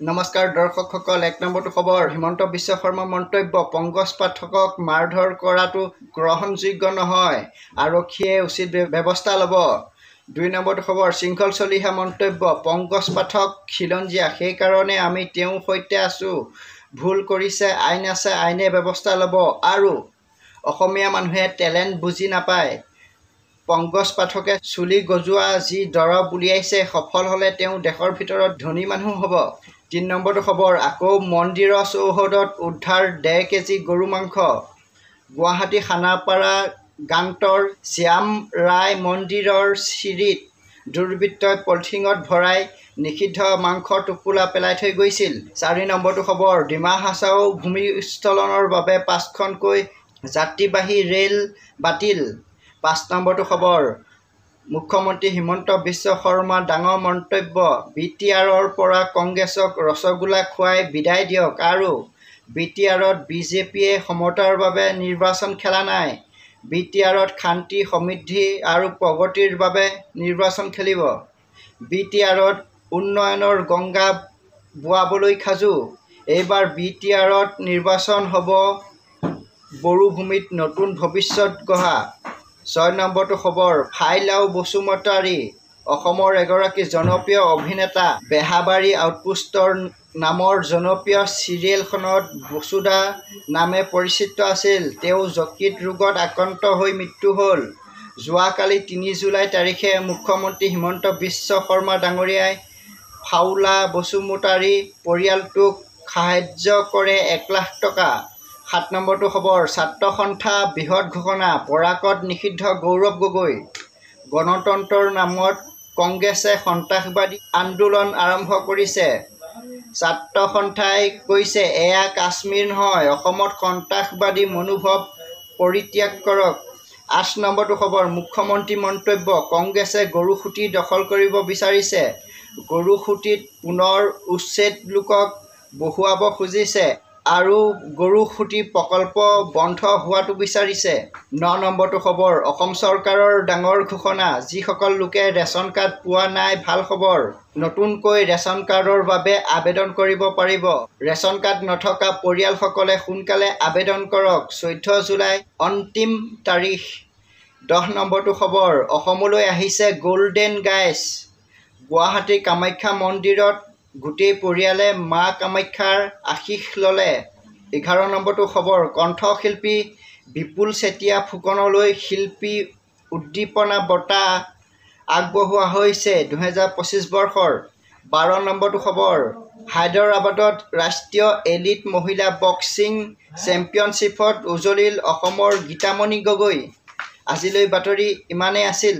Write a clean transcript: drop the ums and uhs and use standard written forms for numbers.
নমস্কাৰ দৰ্শকসকল, ১ নম্বৰটো খবৰ। হিমন্ত বিশ্ব শৰ্মা মন্তব্য, পংকজ পাঠকক মাৰধৰ কৰাটো গ্ৰহণযোগ্য নহয়, আৰক্ষীয়ে উচিত ব্যৱস্থা ল'ব। ২ নম্বৰটো খবৰ। শৃংখল চলিহা মন্তব্য, পংকজ পাঠক খিলঞ্জীয়া, সেইকাৰণে আমি তেওঁৰ সৈতে আছো। ভুল কৰিছে, আইন আছে, আইনে ব্যৱস্থা ল'ব। আৰু অসমীয়া মানুহে টেলেণ্ট বুজি নাপায়। পংকজ পাঠকে চুলি গজোৱা যি দৰৱ উলিয়াইছে, সফল হ'লে তেওঁ দেশৰ ভিতৰত ধনী মানুহ হ'ব। ৩ নম্বৰটো খবৰ। আকৌ মন্দিৰৰ চৌহদত উদ্ধাৰ ১.৫ কেজি গৰু মাংস। গুৱাহাটী খানাপাৰা গাংতৰ শ্যামৰাই মন্দিৰৰ চিৰিত দুৰ্বৃত্তই পলিথিনত ভৰাই নিষিদ্ধ মাংসৰ টোপোলা পেলাই থৈ গৈছিল। ৪ নম্বৰটো খবৰ। ডিমা হাছাও ভূমিস্খলনৰ বাবে ৫খনকৈ যাত্ৰীবাহী ৰেল বাতিল। ৫ নম্বৰটো খবৰ। মুখ্যমন্ত্ৰী হিমন্ত বিশ্ব শৰ্মাৰ ডাঙৰ মন্তব্য, বি.টি.আৰৰ পৰা কংগ্ৰেছক ৰসগোল্লা খুৱাই বিদায় দিয়ক। আৰু বি.টি.আৰত বিজেপিয়ে সমতাৰ বাবে নিৰ্বাচন খেলা নাই। বি.টি.আৰত শান্তি, সমৃদ্ধি আৰু প্ৰগতিৰ বাবে নিৰ্বাচন খেলিব। বি.টি.আৰত উন্নয়নৰ গংগা বোৱাবলৈ সাজু। এইবাৰ বি.টি.আৰত নিৰ্বাচন হ'ব বড়োভূমিত নতুন ভৱিষ্যত গঢ়া। ৬ নম্বৰটো খবৰ। ফাইলাও বসুমতাৰী, অসমৰ এগৰাকী জনপ্ৰিয় অভিনেতা। বেহাবাৰী আউটপোষ্টৰ নামৰ জনপ্ৰিয় চিৰিয়েলখনত বসুদা নামে পৰিচিত আছিল। তেওঁ যকৃত ৰোগত আক্ৰান্ত হৈ মৃত্যু হ'ল। যোৱাকালি ৩ জুলাই তাৰিখে মুখ্যমন্ত্ৰী হিমন্ত বিশ্ব শৰ্মা ডাঙৰীয়াই ফাউলা বসুমতাৰীৰ পৰিয়ালটোক সাহায্য কৰে ১ লাখ টকা। ৭ নম্বৰটো খবৰ। ছাত্ৰ সন্থা বৃহৎ ঘোষণা, পৰাগত নিষিদ্ধ গৌৰৱ গগৈ। গণতন্ত্ৰৰ নামত কংগ্ৰেছে সন্ত্ৰাসবাদী আন্দোলন আৰম্ভ কৰিছে। ছাত্ৰ সন্থাই কৈছে, এয়া কাশ্মীৰ নহয়, অসমত সন্ত্ৰাসবাদী মনোভাৱ পৰিত্যাগ কৰক। ৮ নম্বৰটো খবৰ। মুখ্যমন্ত্ৰীৰ মন্তব্য, কংগ্ৰেছে গৰুসুঁতি দখল কৰিব বিচাৰিছে। গৰুসুঁতিত পুনৰ উচ্ছেদ লোকক বহুৱাব খুজিছে আৰু গৰুসুঁতি প্ৰকল্প বন্ধ হোৱাটো বিচাৰিছে। ৯ নম্বৰটো খবৰ। অসম চৰকাৰৰ ডাঙৰ ঘোষণা, যিসকল লোকে ৰেচন কাৰ্ড পোৱা নাই, ভাল খবৰ। নতুনকৈ ৰেচন কাৰ্ডৰ বাবে আবেদন কৰিব পাৰিব। ৰেচন কাৰ্ড নথকা পৰিয়ালসকলে সোনকালে আবেদন কৰক। ১৪ জুলাই অন্তিম তাৰিখ। ১০ নম্বৰটো খবৰ। অসমলৈ আহিছে গল্ডেন গাইছ। গুৱাহাটীৰ কামাখ্যা মন্দিৰত গোটেই পৰিয়ালে মা কামাখ্যাৰ আশীষ ল'লে। ১১ নম্বৰটো খবৰ। কণ্ঠশিল্পী বিপুল চেতিয়া ফুকনলৈ শিল্পী উদ্দীপনা বঁটা আগবঢ়োৱা হৈছে ২০২৫ বৰ্ষৰ। ১২ নম্বৰটো খবৰ। হায়দৰাবাদত ৰাষ্ট্ৰীয় এলিট মহিলা বক্সিং চেম্পিয়নশ্বিপত উজলিল অসমৰ গীতামণি গগৈ। আজিলৈ বাতৰি ইমানেই আছিল।